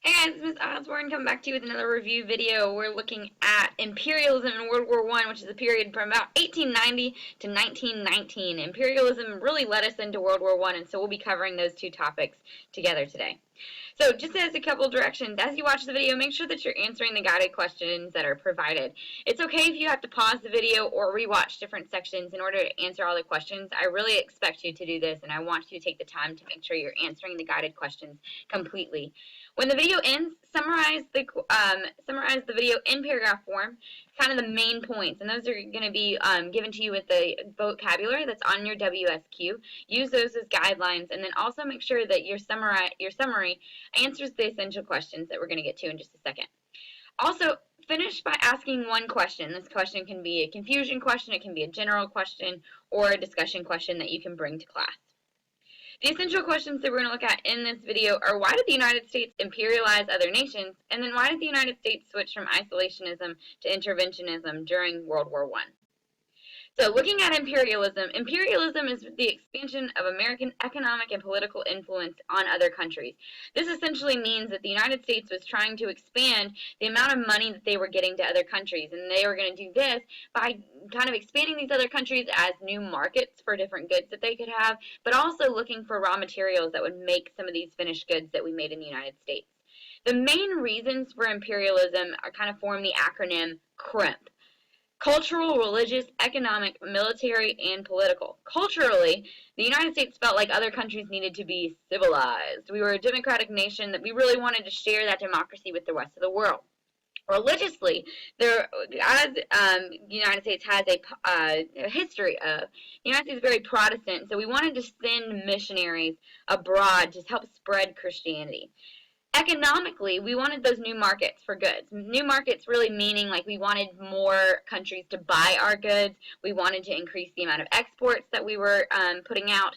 Hey guys, it's Miss Osborne coming back to you with another review video. We're looking at imperialism in World War I, which is a period from about 1890 to 1919. Imperialism really led us into World War I, and so we'll be covering those two topics together today. So just as a couple directions, as you watch the video, make sure that you're answering the guided questions that are provided. It's okay if you have to pause the video or rewatch different sections in order to answer all the questions. I really expect you to do this, and I want you to take the time to make sure you're answering the guided questions completely. When the video ends, summarize the video in paragraph form, kind of the main points, and those are going to be given to you with the vocabulary that's on your WSQ. Use those as guidelines, and then also make sure that your summary answers the essential questions that we're going to get to in just a second. Also, finish by asking one question. This question can be a confusion question, it can be a general question, or a discussion question that you can bring to class. The essential questions that we're going to look at in this video are: why did the United States imperialize other nations? And then why did the United States switch from isolationism to interventionism during World War I? So looking at imperialism, imperialism is the expansion of American economic and political influence on other countries. This essentially means that the United States was trying to expand the amount of money that they were getting to other countries, and they were going to do this by kind of expanding these other countries as new markets for different goods that they could have, but also looking for raw materials that would make some of these finished goods that we made in the United States. The main reasons for imperialism are kind of form the acronym CRIMP. Cultural, religious, economic, military, and political. Culturally, the United States felt like other countries needed to be civilized. We were a democratic nation that we really wanted to share that democracy with the rest of the world. Religiously, as the United States has a history of, the United States is very Protestant, so we wanted to send missionaries abroad to help spread Christianity. Economically, we wanted those new markets for goods. New markets really meaning like we wanted more countries to buy our goods. We wanted to increase the amount of exports that we were putting out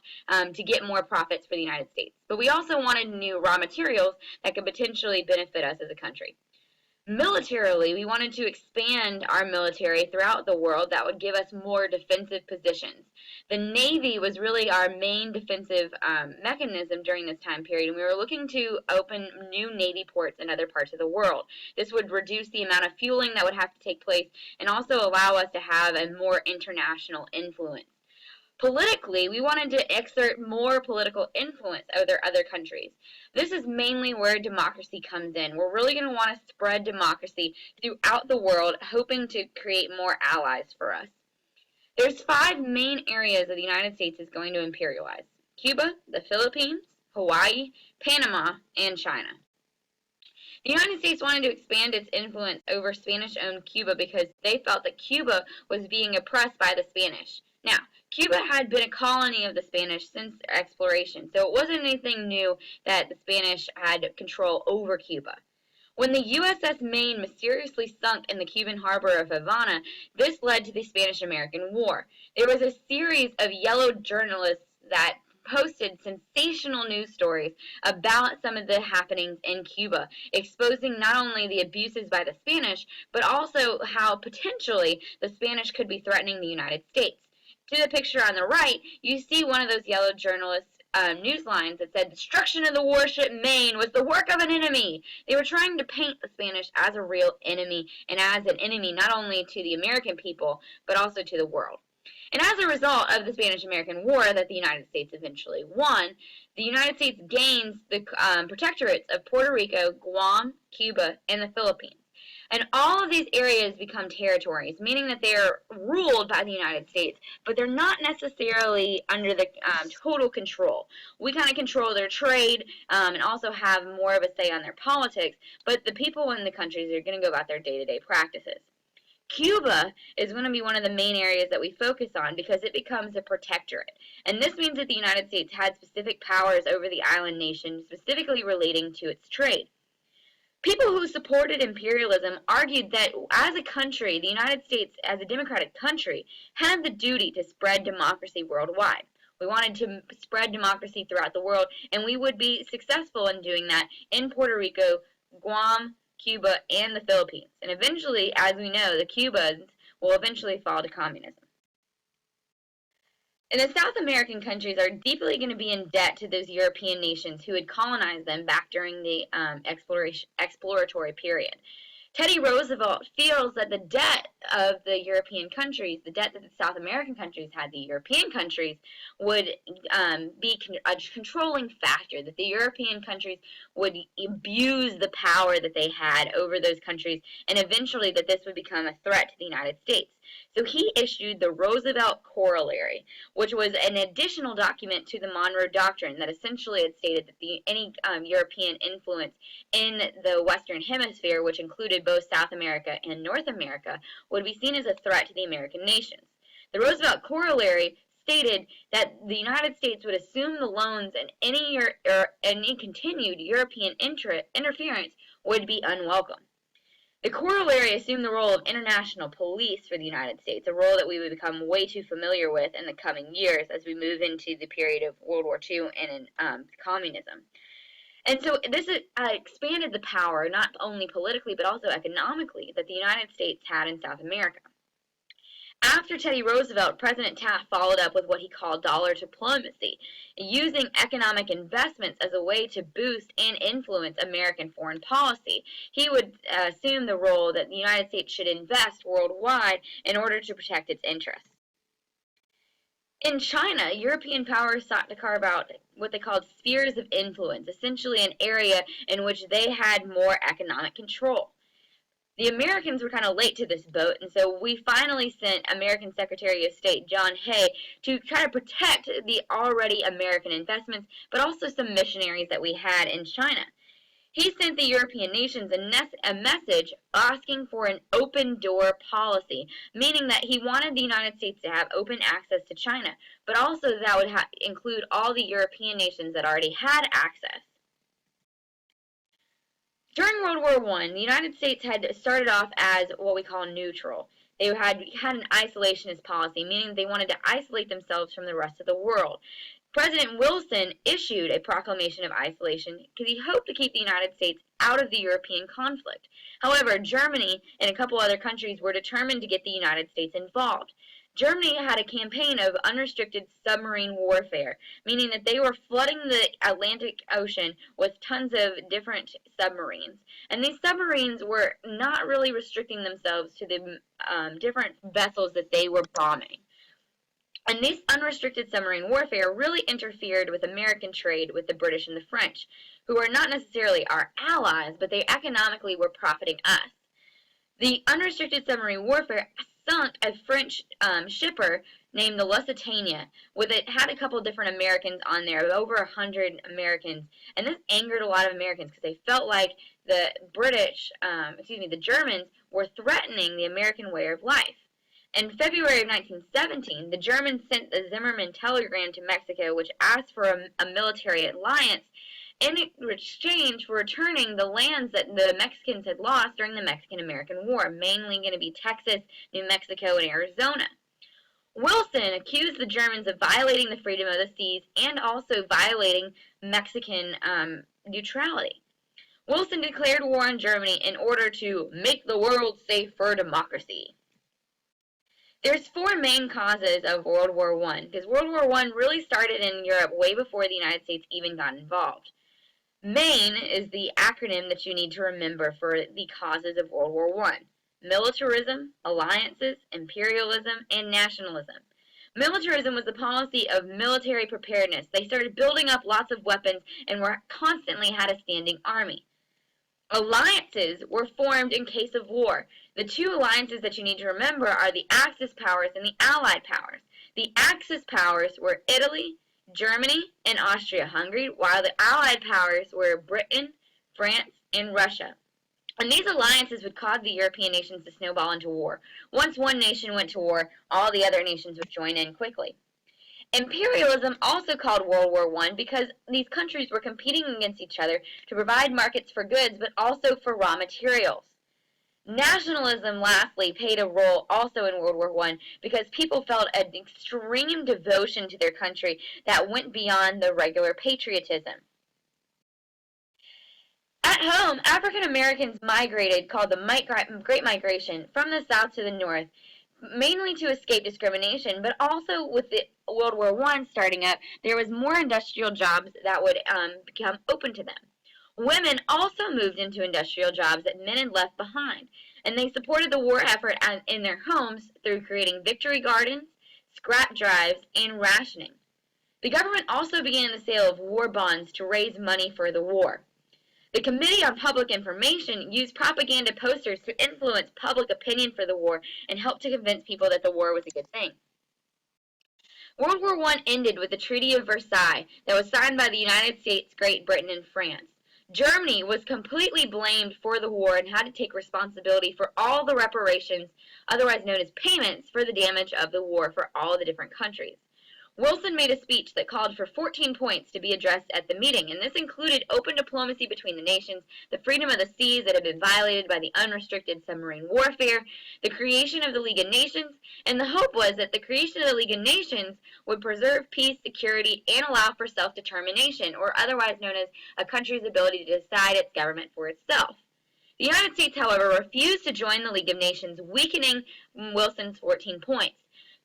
to get more profits for the United States. But we also wanted new raw materials that could potentially benefit us as a country. Militarily, we wanted to expand our military throughout the world that would give us more defensive positions. The Navy was really our main defensive mechanism during this time period, and we were looking to open new Navy ports in other parts of the world. This would reduce the amount of fueling that would have to take place and also allow us to have a more international influence. Politically, we wanted to exert more political influence over other countries. This is mainly where democracy comes in. We're really going to want to spread democracy throughout the world, hoping to create more allies for us. There's 5 main areas that the United States is going to imperialize: Cuba, the Philippines, Hawaii, Panama, and China. The United States wanted to expand its influence over Spanish-owned Cuba because they felt that Cuba was being oppressed by the Spanish. Now, Cuba had been a colony of the Spanish since their exploration, so it wasn't anything new that the Spanish had control over Cuba. When the USS Maine mysteriously sunk in the Cuban harbor of Havana, this led to the Spanish-American War. There was a series of yellow journalists that posted sensational news stories about some of the happenings in Cuba, exposing not only the abuses by the Spanish, but also how potentially the Spanish could be threatening the United States. To the picture on the right, you see one of those yellow journalists' news lines that said, "Destruction of the warship Maine was the work of an enemy." They were trying to paint the Spanish as a real enemy, and as an enemy not only to the American people, but also to the world. And as a result of the Spanish-American War that the United States eventually won, the United States gains the protectorates of Puerto Rico, Guam, Cuba, and the Philippines. And all of these areas become territories, meaning that they are ruled by the United States, but they're not necessarily under the total control. We kind of control their trade and also have more of a say on their politics, but the people in the countries are going to go about their day-to-day practices. Cuba is going to be one of the main areas that we focus on because it becomes a protectorate. And this means that the United States had specific powers over the island nation, specifically relating to its trade. People who supported imperialism argued that as a country, the United States, as a democratic country, had the duty to spread democracy worldwide. We wanted to spread democracy throughout the world, and we would be successful in doing that in Puerto Rico, Guam, Cuba, and the Philippines. And eventually, as we know, the Cubans will eventually fall to communism. And the South American countries are deeply going to be in debt to those European nations who had colonized them back during the exploratory period. Teddy Roosevelt feels that the debt of the European countries, the debt that the South American countries had, the European countries, would be a controlling factor, that the European countries would abuse the power that they had over those countries, and eventually that this would become a threat to the United States. So he issued the Roosevelt Corollary, which was an additional document to the Monroe Doctrine that essentially had stated that any European influence in the Western Hemisphere, which included both South America and North America, would be seen as a threat to the American nations. The Roosevelt Corollary stated that the United States would assume the loans, and any continued European interference would be unwelcome. The Corollary assumed the role of international police for the United States, a role that we would become way too familiar with in the coming years as we move into the period of World War II and communism. And so this expanded the power, not only politically, but also economically, that the United States had in South America. After Teddy Roosevelt, President Taft followed up with what he called dollar diplomacy, using economic investments as a way to boost and influence American foreign policy. He would assume the role that the United States should invest worldwide in order to protect its interests. In China, European powers sought to carve out what they called spheres of influence, essentially an area in which they had more economic control. The Americans were kind of late to this boat, and so we finally sent American Secretary of State John Hay to try to protect the already American investments, but also some missionaries that we had in China. He sent the European nations a message asking for an open door policy, meaning that he wanted the United States to have open access to China, but also that would include all the European nations that already had access. During World War I, the United States had started off as what we call neutral. They had an isolationist policy, meaning they wanted to isolate themselves from the rest of the world. President Wilson issued a proclamation of isolation because he hoped to keep the United States out of the European conflict. However, Germany and a couple other countries were determined to get the United States involved. Germany had a campaign of unrestricted submarine warfare, meaning that they were flooding the Atlantic Ocean with tons of different submarines. And these submarines were not really restricting themselves to the different vessels that they were bombing. And this unrestricted submarine warfare really interfered with American trade with the British and the French, who are not necessarily our allies, but they economically were profiting us. The unrestricted submarine warfare sunk a French shipper named the Lusitania. It had a couple different Americans on there, over 100 Americans, and this angered a lot of Americans because they felt like the Germans were threatening the American way of life. In February of 1917, the Germans sent the Zimmermann telegram to Mexico, which asked for a military alliance in exchange for returning the lands that the Mexicans had lost during the Mexican-American War, mainly going to be Texas, New Mexico, and Arizona. Wilson accused the Germans of violating the freedom of the seas and also violating Mexican neutrality. Wilson declared war on Germany in order to make the world safe for democracy. There's four main causes of World War I, because World War I really started in Europe way before the United States even got involved. M.A.I.N is the acronym that you need to remember for the causes of World War I. Militarism, alliances, imperialism, and nationalism. Militarism was the policy of military preparedness. They started building up lots of weapons and constantly had a standing army. Alliances were formed in case of war. The two alliances that you need to remember are the Axis powers and the Allied powers. The Axis powers were Italy, Germany, and Austria-Hungary, while the Allied powers were Britain, France, and Russia. And these alliances would cause the European nations to snowball into war. Once one nation went to war, all the other nations would join in quickly. Imperialism also called World War I because these countries were competing against each other to provide markets for goods, but also for raw materials. Nationalism, lastly, played a role also in World War I because people felt an extreme devotion to their country that went beyond the regular patriotism. At home, African Americans migrated, called the Great Migration, from the South to the North. mainly to escape discrimination, but also with the World War I starting up, there was more industrial jobs that would become open to them. Women also moved into industrial jobs that men had left behind, and they supported the war effort in their homes through creating victory gardens, scrap drives, and rationing. The government also began the sale of war bonds to raise money for the war. The Committee on Public Information used propaganda posters to influence public opinion for the war and help to convince people that the war was a good thing. World War I ended with the Treaty of Versailles that was signed by the United States, Great Britain, and France. Germany was completely blamed for the war and had to take responsibility for all the reparations, otherwise known as payments, for the damage of the war for all the different countries. Wilson made a speech that called for 14 points to be addressed at the meeting, and this included open diplomacy between the nations, the freedom of the seas that had been violated by the unrestricted submarine warfare, the creation of the League of Nations, and the hope was that the creation of the League of Nations would preserve peace, security, and allow for self-determination, or otherwise known as a country's ability to decide its government for itself. The United States, however, refused to join the League of Nations, weakening Wilson's 14 points.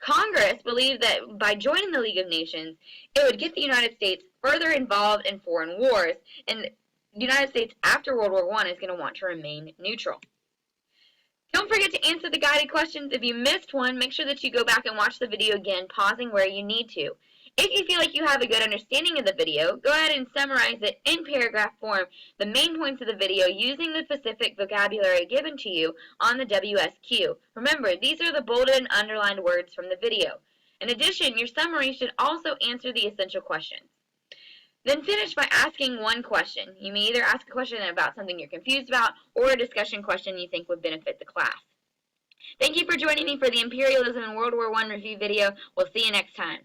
Congress believed that by joining the League of Nations, it would get the United States further involved in foreign wars, and the United States after World War I is going to want to remain neutral. Don't forget to answer the guided questions. If you missed one, make sure that you go back and watch the video again, pausing where you need to. If you feel like you have a good understanding of the video, go ahead and summarize it in paragraph form, the main points of the video, using the specific vocabulary given to you on the WSQ. Remember, these are the bolded and underlined words from the video. In addition, your summary should also answer the essential questions. Then finish by asking one question. You may either ask a question about something you're confused about or a discussion question you think would benefit the class. Thank you for joining me for the Imperialism and World War I review video. We'll see you next time.